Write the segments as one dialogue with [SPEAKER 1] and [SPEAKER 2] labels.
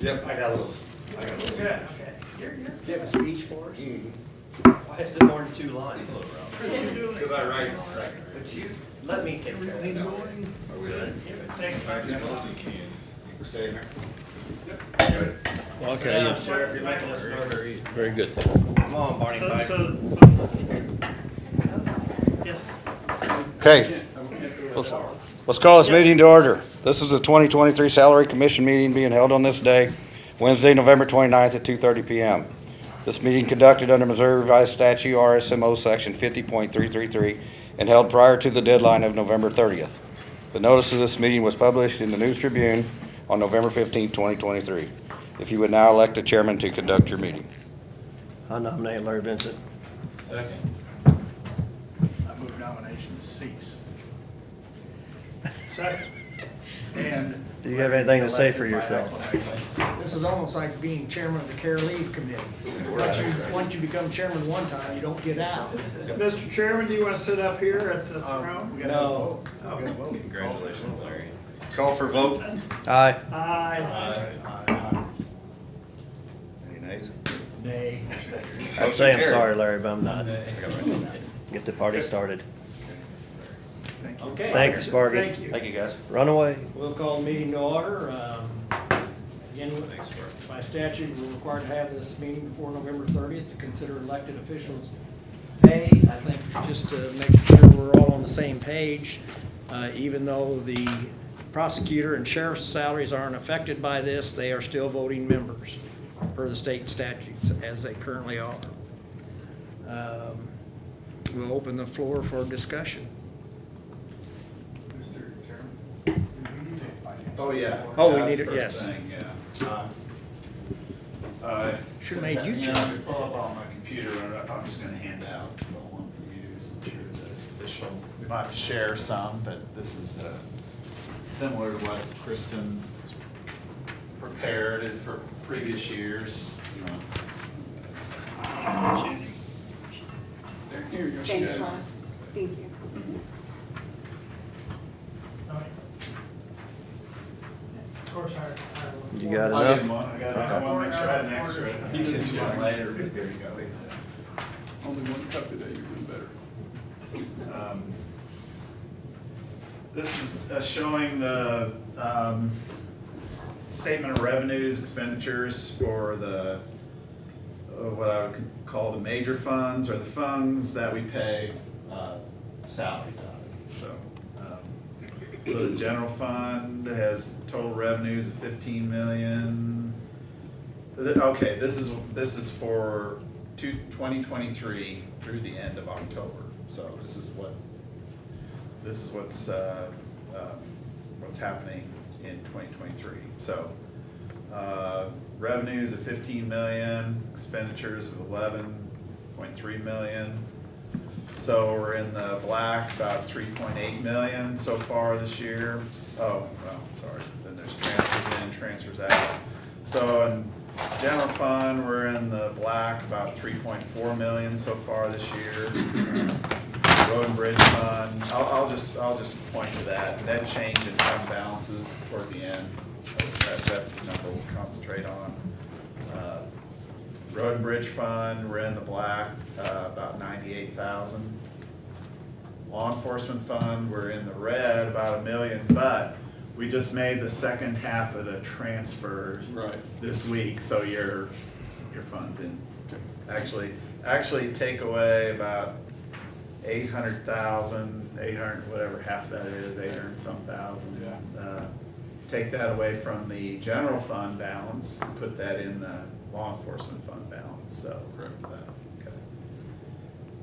[SPEAKER 1] Yep, I got a little.
[SPEAKER 2] Good, okay.
[SPEAKER 3] Do you have a speech for us?
[SPEAKER 4] Why is it more than 2 lines, little Robert?
[SPEAKER 1] Because I write.
[SPEAKER 4] But you, let me take care of that.
[SPEAKER 1] Are we ready?
[SPEAKER 2] Thank you.
[SPEAKER 1] As well as you can. We're staying there?
[SPEAKER 4] Well,
[SPEAKER 2] Sit down, Sheriff, you're making us nervous.
[SPEAKER 4] Very good. Come on, Barney Fife.
[SPEAKER 2] Yes.
[SPEAKER 5] Okay, let's call this meeting to order. This is the 2023 Salary Commission meeting being held on this day, Wednesday, November 29th at 2:30 PM. This meeting conducted under Missouri Revised Statute RSMO Section 50.333 and held prior to the deadline of November 30th. The notice of this meeting was published in the News Tribune on November 15th, 2023. If you would now elect a chairman to conduct your meeting.
[SPEAKER 4] I nominate Larry Vincent.
[SPEAKER 1] Second.
[SPEAKER 3] I move nominations cease.
[SPEAKER 2] Second.
[SPEAKER 3] And.
[SPEAKER 4] Do you have anything to say for yourself?
[SPEAKER 6] This is almost like being chairman of the care leave committee. Once you become chairman one time, you don't get out.
[SPEAKER 2] Mr. Chairman, do you want to sit up here at the throne?
[SPEAKER 3] We gotta have a vote. We gotta vote.
[SPEAKER 1] Congratulations, Larry. Call for vote.
[SPEAKER 4] Aye.
[SPEAKER 2] Aye.
[SPEAKER 5] Any nays?
[SPEAKER 3] Nay.
[SPEAKER 4] I'd say I'm sorry, Larry, but I'm not. Get the party started.
[SPEAKER 3] Thank you.
[SPEAKER 6] Okay.
[SPEAKER 4] Thank you, Sparky.
[SPEAKER 2] Thank you.
[SPEAKER 5] Thank you, guys.
[SPEAKER 4] Run away.
[SPEAKER 6] We'll call the meeting to order. Again, by statute, we're required to have this meeting before November 30th to consider elected officials' pay. I think just to make sure we're all on the same page, even though the prosecutor and sheriff's salaries aren't affected by this, they are still voting members per the state statutes as they currently are. We'll open the floor for discussion.
[SPEAKER 3] Mr. Chairman?
[SPEAKER 1] Oh, yeah.
[SPEAKER 6] Oh, we
[SPEAKER 1] That's
[SPEAKER 6] need it,
[SPEAKER 1] first
[SPEAKER 6] yes.
[SPEAKER 1] thing, yeah.
[SPEAKER 6] Should've made you
[SPEAKER 1] know,
[SPEAKER 6] chairman.
[SPEAKER 1] if you pull up on my computer, I'm just gonna hand out the one for you, so I'm sure the official. We might have to share some, but this is similar to what Kristen prepared it for previous years. Here you go.
[SPEAKER 7] Thanks, Ron. Thank you.
[SPEAKER 2] Of course, I will.
[SPEAKER 4] You got
[SPEAKER 1] I
[SPEAKER 4] enough?
[SPEAKER 1] didn't want, I want to make sure I had an extra. He doesn't get you one later, but here you go.
[SPEAKER 8] Only one cup today, you're doing better.
[SPEAKER 1] This is showing the statement of revenues, expenditures for the, what I would call the major funds, or the funds that we pay salaries out of. So the general fund has total revenues of 15 million. Okay, this is for 2023 through the end of October. So this is what's happening in 2023. So revenues of 15 million, expenditures of 11.3 million. So we're in the black, about 3.8 million so far this year. Oh, well, sorry. Then there's transfers in, transfers out. So in general fund, we're in the black, about 3.4 million so far this year. Road and bridge fund, I'll just point to that. Net change in fund balances toward the end. That's the number we'll concentrate on. Road and bridge fund, we're in the black, about 98,000. Law enforcement fund, we're in the red, about $1 million, but we just made the second half of the transfer this week, so your fund's in. Actually take away about 800,000, 800, whatever half that is, 800 and some thousand. Take that away from the general fund balance, put that in the law enforcement fund balance, so. Okay.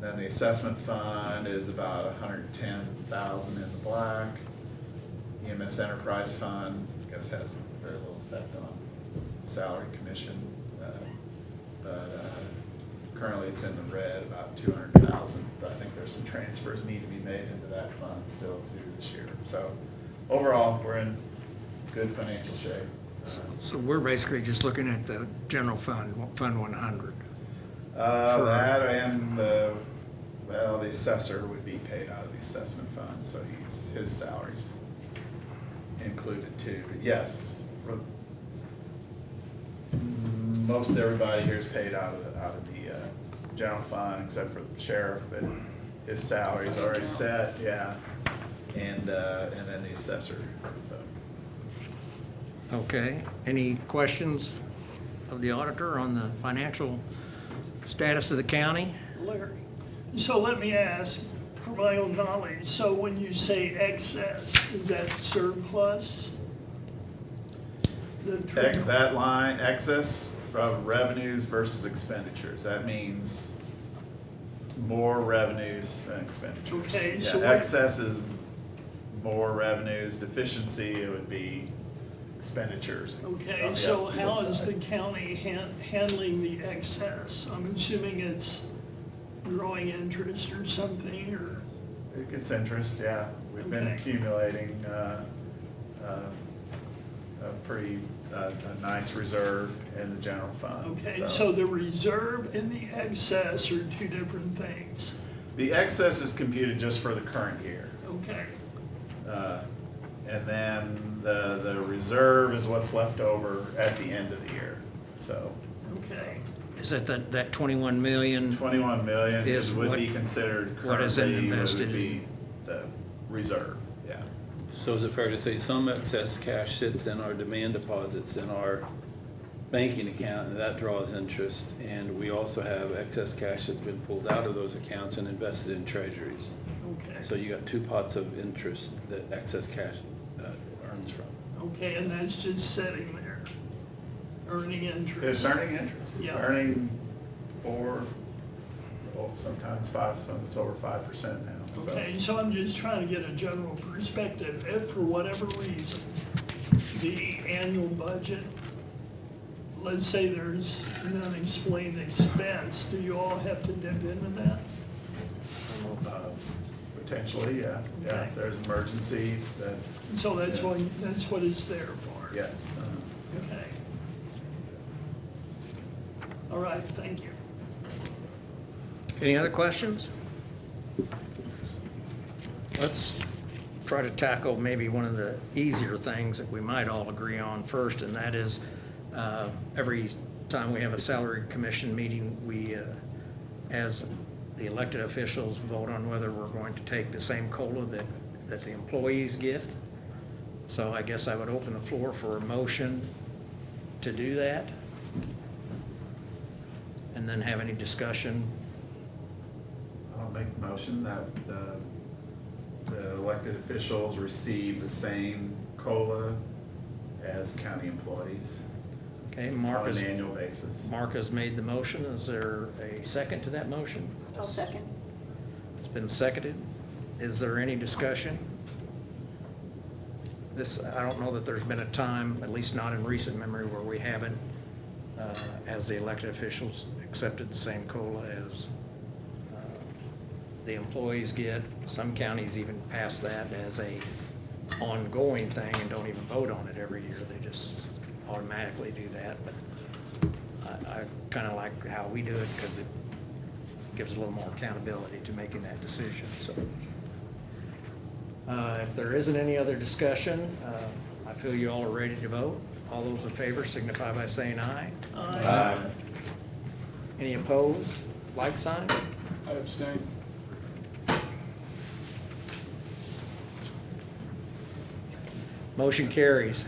[SPEAKER 1] Then the assessment fund is about 110,000 in the black. EMS enterprise fund, I guess has very little effect on salary commission, but currently it's in the red, about 200,000. But I think there's some transfers need to be made into that fund still too this year. So overall, we're in good financial shape.
[SPEAKER 6] So we're basically just looking at the general fund, Fund 100.
[SPEAKER 1] That and the assessor would be paid out of the assessment fund, so his salary's included too. But yes, Most everybody here is paid out of the general fund, except for the sheriff, but his salary's already set, yeah. And then the assessor, so.
[SPEAKER 6] Okay, any questions of the auditor on the financial status of the county?
[SPEAKER 9] Larry, so let me ask, for my own knowledge, so when you say excess, is that surplus?
[SPEAKER 1] That line, excess of revenues versus expenditures, that means more revenues than expenditures.
[SPEAKER 9] Okay,
[SPEAKER 1] Yeah,
[SPEAKER 9] so what-
[SPEAKER 1] excess is more revenues, deficiency, it would be expenditures.
[SPEAKER 9] Okay,
[SPEAKER 1] on the
[SPEAKER 9] so
[SPEAKER 1] upfield
[SPEAKER 9] how is
[SPEAKER 1] side.
[SPEAKER 9] the county handling the excess? I'm assuming it's growing interest or something, or,
[SPEAKER 1] It gets interest, yeah. We've been
[SPEAKER 9] Okay.
[SPEAKER 1] accumulating a pretty, a nice reserve in the general fund.
[SPEAKER 9] okay, so the reserve and the excess are two different things,
[SPEAKER 1] The excess is computed just for the current year.
[SPEAKER 9] okay?
[SPEAKER 1] And then the reserve is what's left over at the end of the year. So
[SPEAKER 9] Okay,
[SPEAKER 6] Is that 21 million?
[SPEAKER 1] 21 million
[SPEAKER 6] Is
[SPEAKER 1] would
[SPEAKER 6] what-
[SPEAKER 1] be considered
[SPEAKER 6] what is
[SPEAKER 1] currently,
[SPEAKER 6] invested
[SPEAKER 1] would
[SPEAKER 6] in?
[SPEAKER 1] be the reserve, yeah.
[SPEAKER 8] So is it fair to say some excess cash sits in our demand deposits in our banking account, and that draws interest? And we also have excess cash that's been pulled out of those accounts and invested in treasuries.
[SPEAKER 9] okay.
[SPEAKER 8] So you got two pots of interest that excess cash earns from.
[SPEAKER 9] Okay, and that's just sitting there, earning interest?
[SPEAKER 1] It's earning interest.
[SPEAKER 9] Yeah.
[SPEAKER 1] Earning 4, sometimes 5, it's over 5% now. So
[SPEAKER 9] Okay, so I'm just trying to get a general perspective. If for whatever reason, the annual budget, let's say there's an unexplained expense, do you all have to dip into that?
[SPEAKER 1] Potentially, yeah. Yeah,
[SPEAKER 9] Okay.
[SPEAKER 1] if there's emergency, that,
[SPEAKER 9] So that's
[SPEAKER 1] Yeah.
[SPEAKER 9] what it's there for?
[SPEAKER 1] yes.
[SPEAKER 9] Okay. All right, thank you.
[SPEAKER 6] Any other questions? Let's try to tackle maybe one of the easier things that we might all agree on first, and that is, every time we have a salary commission meeting, we, as the elected officials, vote on whether we're going to take the same COLA that the employees get. So I guess I would open the floor for a motion to do that, and then have any discussion.
[SPEAKER 1] I'll make a motion that the elected officials receive the same COLA as county employees
[SPEAKER 6] Okay, Mark
[SPEAKER 1] on
[SPEAKER 6] has,
[SPEAKER 1] an annual basis.
[SPEAKER 6] Mark has made the motion. Is there a second to that motion?
[SPEAKER 7] I'll second.
[SPEAKER 6] It's been seconded. Is there any discussion? This, I don't know that there's been a time, at least not in recent memory, where we haven't, as the elected officials, accepted the same COLA as the employees get. Some counties even pass that as a ongoing thing and don't even vote on it every year. They just automatically do that. But I kind of like how we do it because it gives a little more accountability to making that decision, so. If there isn't any other discussion, I feel you all are ready to vote. All those in favor signify by saying aye.
[SPEAKER 9] Aye.
[SPEAKER 6] Any opposed? Like sign?
[SPEAKER 8] I abstain.
[SPEAKER 6] Motion carries.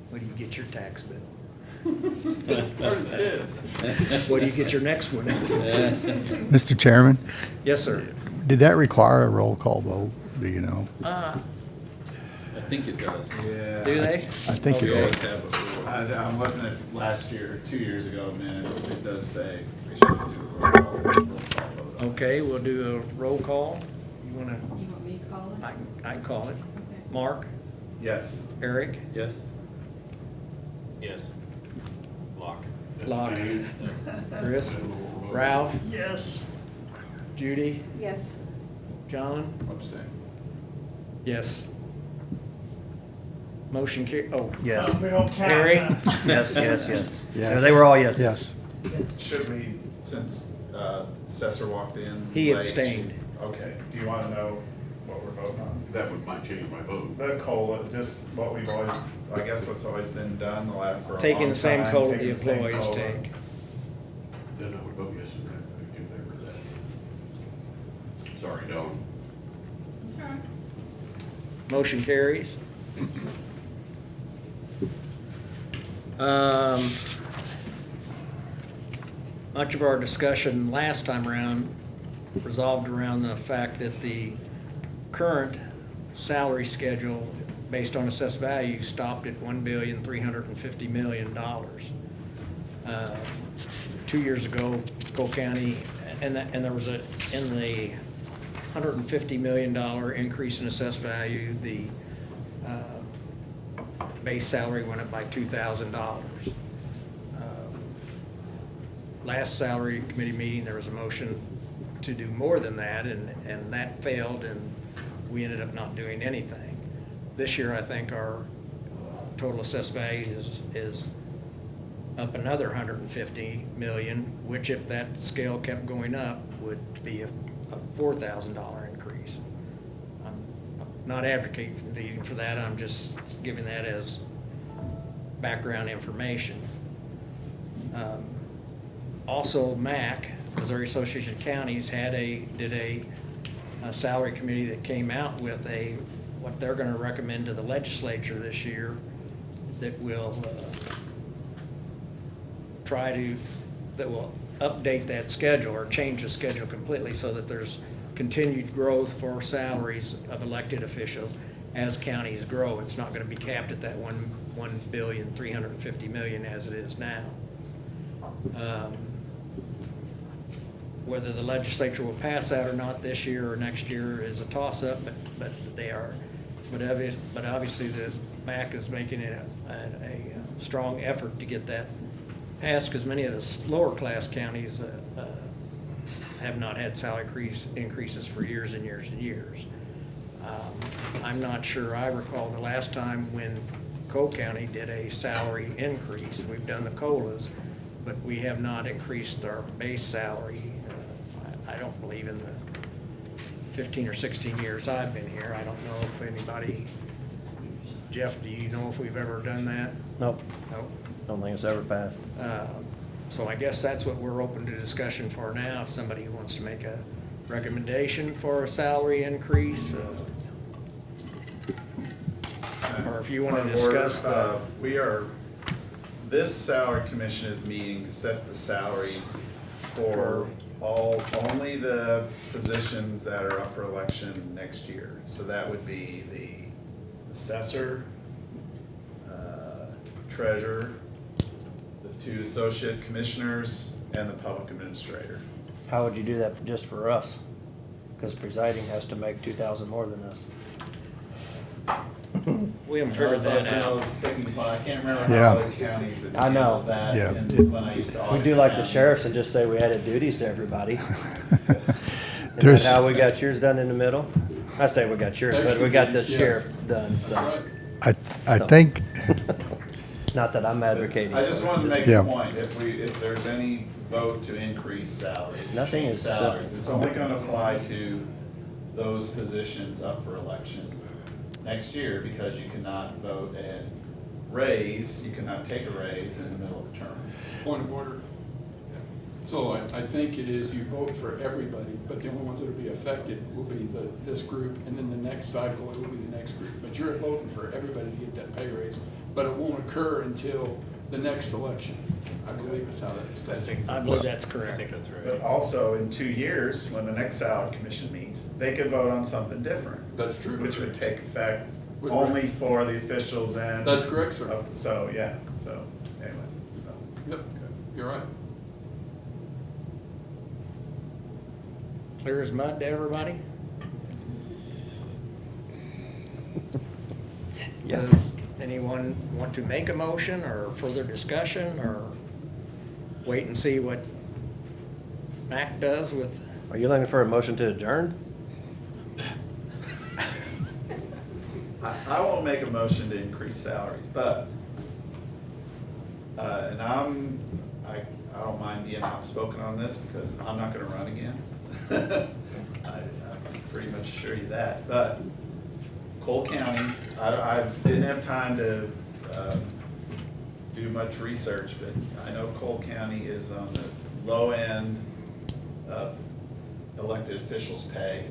[SPEAKER 6] Where do you get your tax bill? Where do you get your next one?
[SPEAKER 2] Mr. Chairman,
[SPEAKER 6] Yes, sir.
[SPEAKER 2] did that require a roll call vote? Do you know?
[SPEAKER 8] I think it does.
[SPEAKER 1] Yeah.
[SPEAKER 6] Do they?
[SPEAKER 2] I think
[SPEAKER 8] We
[SPEAKER 2] it
[SPEAKER 8] always
[SPEAKER 2] is.
[SPEAKER 8] have before.
[SPEAKER 1] I'm looking at last year, 2 years ago minutes, it does say we should do a roll call vote on it.
[SPEAKER 6] Okay, we'll do a roll call. You wanna,
[SPEAKER 7] You want me to call it?
[SPEAKER 6] I can call it. Mark,
[SPEAKER 1] Yes.
[SPEAKER 6] Eric,
[SPEAKER 8] Yes?
[SPEAKER 10] Yes. Lock.
[SPEAKER 6] Locke, Chris, Ralph,
[SPEAKER 9] Yes,
[SPEAKER 6] Judy,
[SPEAKER 7] Yes.
[SPEAKER 8] John? Abstain.
[SPEAKER 6] yes. Motion
[SPEAKER 4] Yes,
[SPEAKER 9] we don't count
[SPEAKER 6] Harry?
[SPEAKER 9] that.
[SPEAKER 4] yes, yes, yes.
[SPEAKER 2] Yes.
[SPEAKER 4] They were all yeses.
[SPEAKER 2] Yes.
[SPEAKER 1] Should we, since Cesar walked in
[SPEAKER 6] He
[SPEAKER 1] late,
[SPEAKER 6] abstained.
[SPEAKER 1] Okay, do you want to know what we're vote on?
[SPEAKER 11] might change my vote.
[SPEAKER 1] The COLA, just what we've always, I guess what's always been done for a long time.
[SPEAKER 6] Taking the same COLA the
[SPEAKER 1] taking the same
[SPEAKER 6] employees
[SPEAKER 1] COLA.
[SPEAKER 6] take.
[SPEAKER 11] Then I would vote yes in favor of that. Sorry, Don.
[SPEAKER 6] Motion carries. Much of our discussion last time around resolved around the fact that the current salary schedule based on assessed value stopped at $1,350,000,000. 2 years ago, Cole County, and there was in the $150 million increase in assessed value, the base salary went up by $2,000. Last salary committee meeting, there was a motion to do more than that, and that failed, and we ended up not doing anything. This year, I think our total assessed value is up another 150 million, which if that scale kept going up, would be a $4,000 increase. I'm not advocating for that, I'm just giving that as background information. Also, MAC, Missouri Association of Counties, did a salary committee that came out with what they're gonna recommend to the legislature this year that will that will update that schedule or change the schedule completely so that there's continued growth for salaries of elected officials as counties grow. It's not gonna be capped at that $1,350,000,000 as it is now. Whether the legislature will pass that or not this year or next year is a toss-up, but obviously the MAC is making a strong effort to get that passed, because many of the lower class counties have not had salary increases for years and years and years. I'm not sure I recall the last time when Cole County did a salary increase. We've done the COLAs, but we have not increased our base salary. I don't believe in the 15 or 16 years I've been here. I don't know if anybody, Jeff, do you know if we've ever done that?
[SPEAKER 4] Nope,
[SPEAKER 6] Nope.
[SPEAKER 4] don't think it's ever passed.
[SPEAKER 6] So I guess that's what we're open to discussion for now. If somebody wants to make a recommendation for a salary increase, or if you want to discuss the.
[SPEAKER 1] This salary commission is meeting to set the salaries for only the positions that are up for election next year. So that would be the assessor, treasurer, the 2 associate commissioners, and the public administrator.
[SPEAKER 4] How would you do that just for us? Because presiding has to make 2,000 more than us.
[SPEAKER 6] We haven't figured that out.
[SPEAKER 1] I can't remember
[SPEAKER 5] Yeah.
[SPEAKER 1] how other counties have
[SPEAKER 4] I know.
[SPEAKER 1] handled that.
[SPEAKER 5] Yeah.
[SPEAKER 1] and when I used to
[SPEAKER 4] We
[SPEAKER 1] audit
[SPEAKER 4] do like the
[SPEAKER 1] counties.
[SPEAKER 4] sheriffs and just say we added duties to everybody. Isn't
[SPEAKER 5] There's-
[SPEAKER 4] that how we got yours done in the middle? I say we got yours, but we got the sheriff's done, so.
[SPEAKER 5] I
[SPEAKER 4] So.
[SPEAKER 5] think,
[SPEAKER 4] Not that I'm advocating.
[SPEAKER 1] I just
[SPEAKER 4] for it,
[SPEAKER 1] wanted to make
[SPEAKER 5] Yeah.
[SPEAKER 1] a point, if there's any vote to increase salaries,
[SPEAKER 4] Nothing
[SPEAKER 1] change
[SPEAKER 4] is
[SPEAKER 1] salaries,
[SPEAKER 4] simple.
[SPEAKER 1] it's only gonna apply to those positions up for election next year, because you cannot vote and you cannot take a raise in the middle of a term.
[SPEAKER 12] Point of order. So I think it is, you vote for everybody, but the only ones that will be affected will be this group, and then the next cycle, it will be the next group. But you're voting for everybody to get that pay raise, but it won't occur until the next election. I believe is how that's done.
[SPEAKER 6] I believe that's
[SPEAKER 10] I
[SPEAKER 6] correct.
[SPEAKER 10] think that's right.
[SPEAKER 1] But also, in 2 years, when the next salary commission meets, they could vote on something different,
[SPEAKER 12] That's true.
[SPEAKER 1] which would take effect
[SPEAKER 12] Would-
[SPEAKER 1] only for the officials and.
[SPEAKER 12] That's correct, sir.
[SPEAKER 1] So, yeah, so, anyway. so.
[SPEAKER 12] Yep, you're right.
[SPEAKER 6] Clear as mud to everybody?
[SPEAKER 4] Yeah.
[SPEAKER 6] Does anyone want to make a motion or further discussion, or wait and see what MAC does with?
[SPEAKER 4] Are you looking for a motion to adjourn?
[SPEAKER 1] I won't make a motion to increase salaries, but, and I don't mind being outspoken on this because I'm not gonna run again. pretty much assure you that. But Cole County, I didn't have time to do much research, but I know Cole County is on the low end of elected officials' pay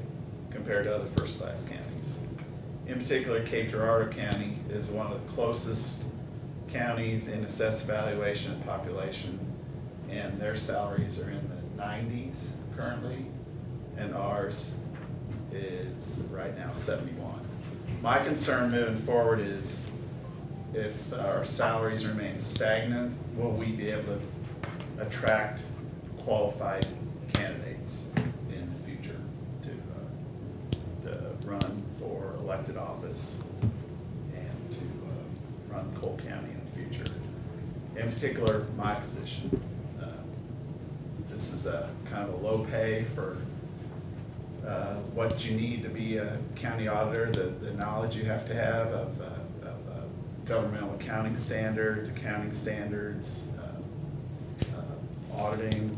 [SPEAKER 1] compared to other first-class counties. In particular, Cape Girardeau County is one of the closest counties in assessed valuation and population, and their salaries are in the 90s currently, and ours is right now 71. My concern moving forward is if our salaries remain stagnant, will we be able to attract qualified candidates in the future to run for elected office and to run Cole County in the future? In particular, my position. This is a kind of a low pay for what you need to be a county auditor, the knowledge you have to have of governmental accounting standards, auditing.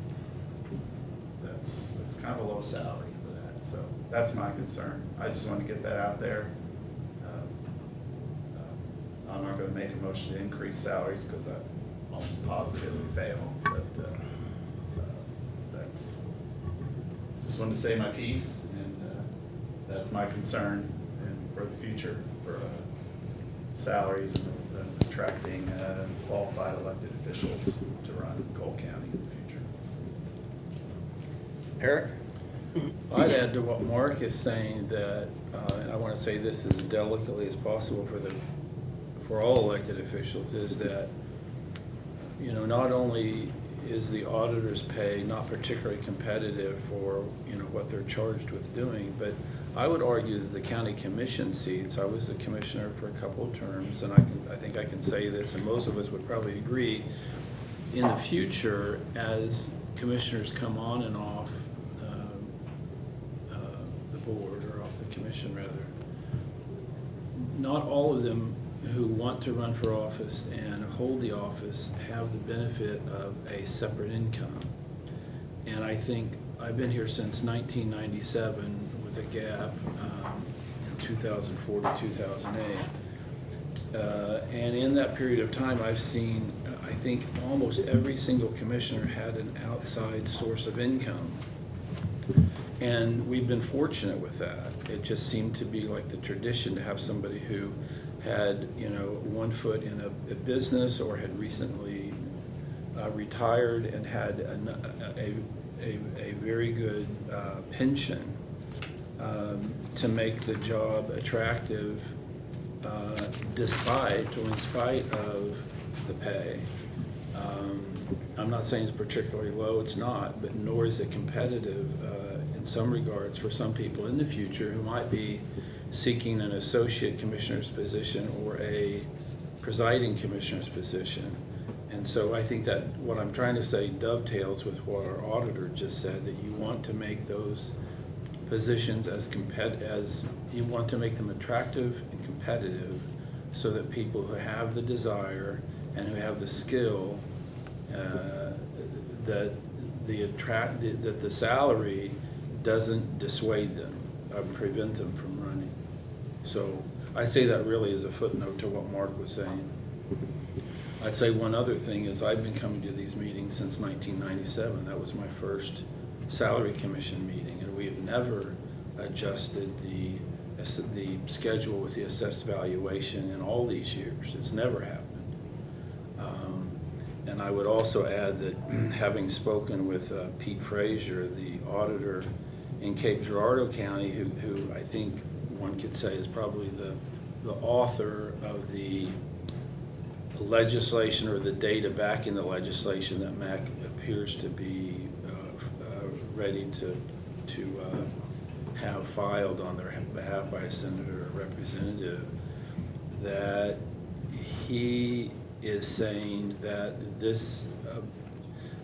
[SPEAKER 1] That's kind of a low salary for that. So that's my concern. I just want to get that out there. I'm not going to make a motion to increase salaries because I almost positively fail, but that's, just wanted to say my piece, and that's my concern and for the future for salaries and attracting qualified elected officials to run Cole County in the future.
[SPEAKER 4] Eric?
[SPEAKER 8] I'd add to what Mark is saying that, and I want to say this as delicately as possible for all elected officials, is that, you know, not only is the auditor's pay not particularly competitive for, you know, what they're charged with doing, but I would argue that the county commission seats, I was the commissioner for a couple of terms, and I think I can say this, and most of us would probably agree, in the future, as commissioners come on and off the board, or off the commission rather, not all of them who want to run for office and hold the office have the benefit of a separate income. And I think I've been here since 1997 with a gap in 2004 to 2008. And in that period of time, I've seen, I think almost every single commissioner had an outside source of income. And we've been fortunate with that. It just seemed to be like the tradition to have somebody who had, you know, one foot in a business or had recently retired and had a very good pension to make the job attractive despite or in spite of the pay. I'm not saying it's particularly low, it's not, but nor is it competitive in some regards for some people in the future who might be seeking an associate commissioner's position or a presiding commissioner's position. And so I think that what I'm trying to say dovetails with what our auditor just said, that you want to make those positions as you want to make them attractive and competitive so that people who have the desire and who have the skill, that the salary doesn't dissuade them, prevent them from running. So I say that really as a footnote to what Mark was saying. I'd say one other thing is I've been coming to these meetings since 1997. That was my first salary commission meeting, and we have never adjusted the schedule with the assessed valuation in all these years. It's never happened. And I would also add that having spoken with Pete Frazier, the auditor in Cape Girardeau County, who I think one could say is probably the author of the legislation or the data back in the legislation that MAC appears to be ready to have filed on their behalf by a senator or representative, that he is saying that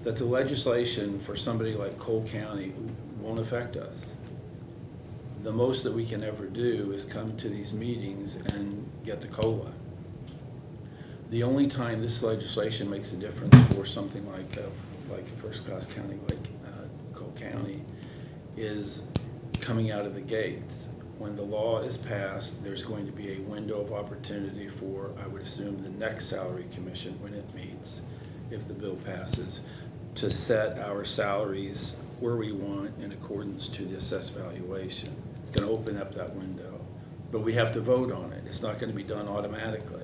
[SPEAKER 8] that the legislation for somebody like Cole County won't affect us. The most that we can ever do is come to these meetings and get the COLA. The only time this legislation makes a difference for something like a first-class county like Cole County is coming out of the gate. When the law is passed, there's going to be a window of opportunity for, I would assume, the next salary commission, when it meets, if the bill passes, to set our salaries where we want in accordance to the assessed valuation. It's gonna open up that window, but we have to vote on it. It's not gonna be done automatically.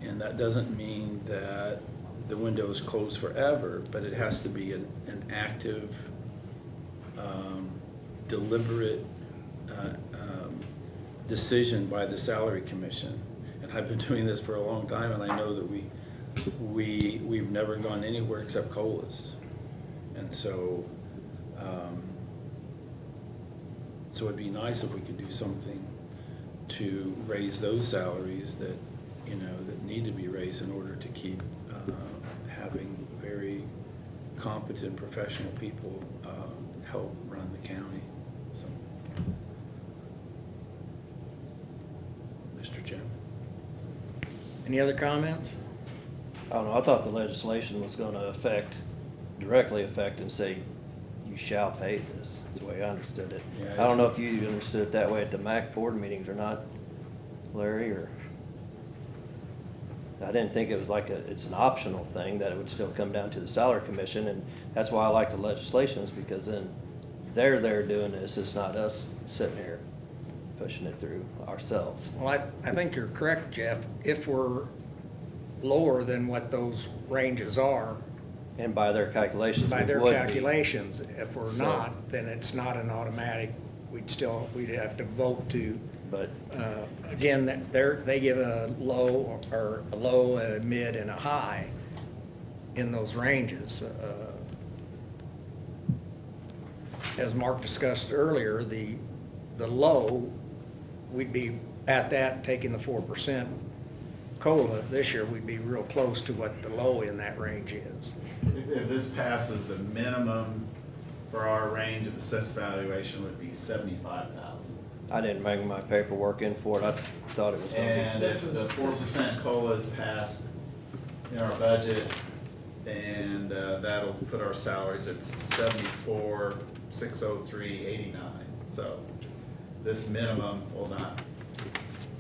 [SPEAKER 8] And that doesn't mean that the window is closed forever, but it has to be an active, deliberate decision by the salary commission. And I've been doing this for a long time, and I know that we've never gone anywhere except COLAs. And so, so it'd be nice if we could do something to raise those salaries that, you know, that need to be raised in order to keep having very competent professional people help run the county. So, Mr. Chairman.
[SPEAKER 6] Any other comments?
[SPEAKER 4] I don't know, I thought the legislation was gonna directly affect and say, you shall pay this, that's the way I understood it.
[SPEAKER 8] Yeah,
[SPEAKER 4] I don't know if you understood it that way at the MAC board meetings or not, Larry, or? I didn't think it was like it's an optional thing, that it would still come down to the salary commission, and that's why I like the legislation, is because then they're there doing this, it's not us sitting here pushing it through ourselves.
[SPEAKER 6] Well, I think you're correct, Jeff. If we're lower than what those ranges are,
[SPEAKER 4] And by their calculations,
[SPEAKER 6] by
[SPEAKER 4] we
[SPEAKER 6] their
[SPEAKER 4] would be.
[SPEAKER 6] calculations, if we're
[SPEAKER 4] So-
[SPEAKER 6] not, then it's not an automatic, we'd have to vote to,
[SPEAKER 4] But,
[SPEAKER 6] again, they give a low, or a low, a mid, and a high in those ranges. As Mark discussed earlier, the low, we'd be at that, taking the 4% COLA this year, we'd be real close to what the low in that range is.
[SPEAKER 1] If this passes, the minimum for our range of assessed valuation would be 75,000.
[SPEAKER 4] I didn't bring my paperwork in for it, I thought it was gonna
[SPEAKER 1] And
[SPEAKER 2] This
[SPEAKER 1] if
[SPEAKER 2] is-
[SPEAKER 1] the 4% COLA is passed in our budget, and that'll put our salaries at 74,603.89. So this minimum will not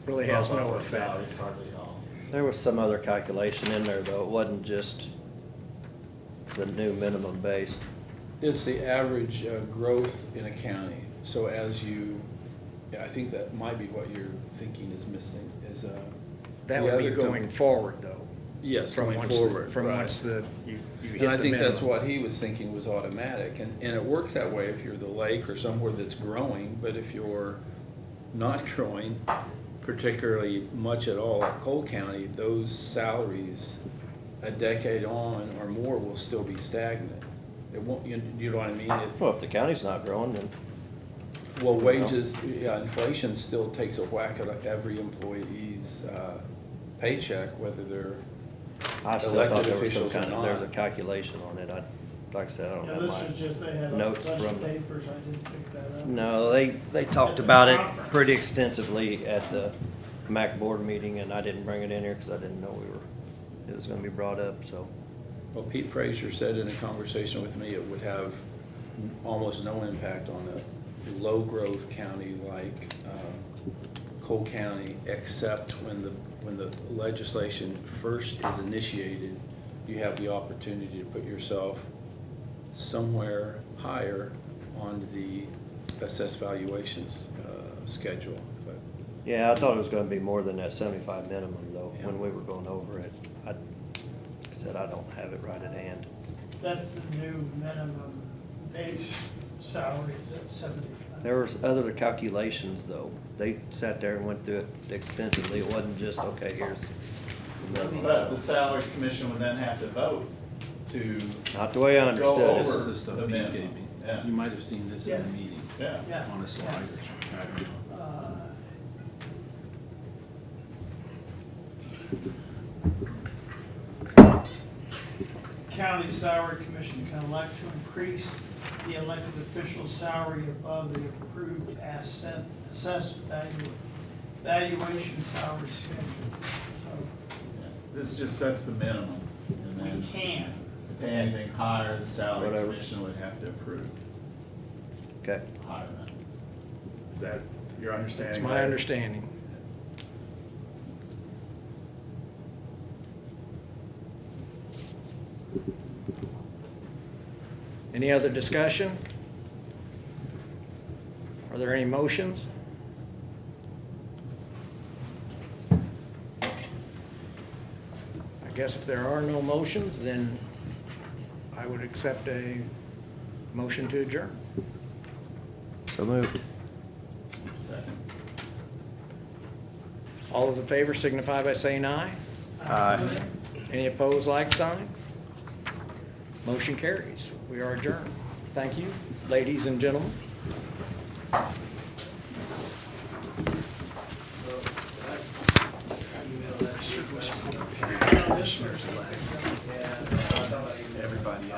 [SPEAKER 6] Really has
[SPEAKER 1] bump up
[SPEAKER 6] no
[SPEAKER 1] our
[SPEAKER 6] effect.
[SPEAKER 1] salaries hardly at all.
[SPEAKER 4] be. There was some other calculation in there, though, it wasn't just the new minimum base.
[SPEAKER 8] It's the average growth in a county. So as you, yeah, I think that might be what you're thinking is missing, is
[SPEAKER 6] That
[SPEAKER 8] the
[SPEAKER 6] would be
[SPEAKER 8] other com-
[SPEAKER 6] going forward, though.
[SPEAKER 8] Yes,
[SPEAKER 6] From
[SPEAKER 8] going
[SPEAKER 6] once,
[SPEAKER 8] forward.
[SPEAKER 6] from
[SPEAKER 8] right.
[SPEAKER 6] once you hit the
[SPEAKER 8] And I think that's
[SPEAKER 6] minimum.
[SPEAKER 8] what he was thinking was automatic, and it works that way if you're the lake or somewhere that's growing, but if you're not growing particularly much at all at Cole County, those salaries a decade on or more will still be stagnant. It won't, you know what I mean?
[SPEAKER 4] Well, if the county's not growing, then
[SPEAKER 8] Well, wages, yeah, inflation still takes a whack at every employee's paycheck, whether they're
[SPEAKER 4] I still
[SPEAKER 8] elected
[SPEAKER 4] thought there was some
[SPEAKER 8] officials or
[SPEAKER 4] kind of, there's a
[SPEAKER 8] not.
[SPEAKER 4] calculation on it, like I said, I don't
[SPEAKER 2] Yeah,
[SPEAKER 4] have
[SPEAKER 2] this
[SPEAKER 4] my.
[SPEAKER 2] is just, they had a bunch
[SPEAKER 4] notes
[SPEAKER 2] of
[SPEAKER 4] from-
[SPEAKER 2] papers, I didn't pick that up.
[SPEAKER 4] No, they talked about it pretty extensively at the MAC board meeting, and I didn't bring it in here because I didn't know it was gonna be brought up, so.
[SPEAKER 8] Well, Pete Frazier said in a conversation with me, it would have almost no impact on a low-growth county like Cole County, except when the legislation first is initiated, you have the opportunity to put yourself somewhere higher on the assessed valuations schedule. But
[SPEAKER 4] Yeah, I thought it was gonna be more than that 75 minimum, though,
[SPEAKER 8] Yeah.
[SPEAKER 4] when we were going over it. I said I don't have it right at hand.
[SPEAKER 2] That's the new minimum base salary is at 75.
[SPEAKER 4] There was other calculations, though. They sat there and went through it extensively. It wasn't just, okay, here's the minimum.
[SPEAKER 1] But the salary commission would then have to vote to
[SPEAKER 4] Not the way I
[SPEAKER 1] go
[SPEAKER 4] understood
[SPEAKER 1] over
[SPEAKER 4] it.
[SPEAKER 8] this is the stuff
[SPEAKER 1] the
[SPEAKER 8] Pete
[SPEAKER 1] minimum.
[SPEAKER 8] gave me.
[SPEAKER 1] Yeah.
[SPEAKER 8] You might have seen this in
[SPEAKER 2] Yes.
[SPEAKER 8] the meeting,
[SPEAKER 1] Yeah.
[SPEAKER 2] Yeah.
[SPEAKER 8] on a slide or something. I don't know.
[SPEAKER 2] County Salary Commission can elect to increase the elected official's salary above the approved assessed valuation salary schedule. So
[SPEAKER 1] This just sets the minimum, and
[SPEAKER 2] we
[SPEAKER 1] then
[SPEAKER 2] can.
[SPEAKER 1] if anything higher, the salary
[SPEAKER 4] Whatever.
[SPEAKER 1] commission would have to approve.
[SPEAKER 4] Okay.
[SPEAKER 1] Is that your understanding?
[SPEAKER 6] That's my
[SPEAKER 1] Larry?
[SPEAKER 6] understanding. Any other discussion? Are there any motions? I guess if there are no motions, then I would accept a motion to adjourn.
[SPEAKER 4] So moved.
[SPEAKER 1] Second.
[SPEAKER 6] All those in favor signify by saying aye.
[SPEAKER 4] Aye.
[SPEAKER 6] Any opposed, like sign? Motion carries. We are adjourned. Thank you, ladies and gentlemen.
[SPEAKER 1] Commissioners less. Everybody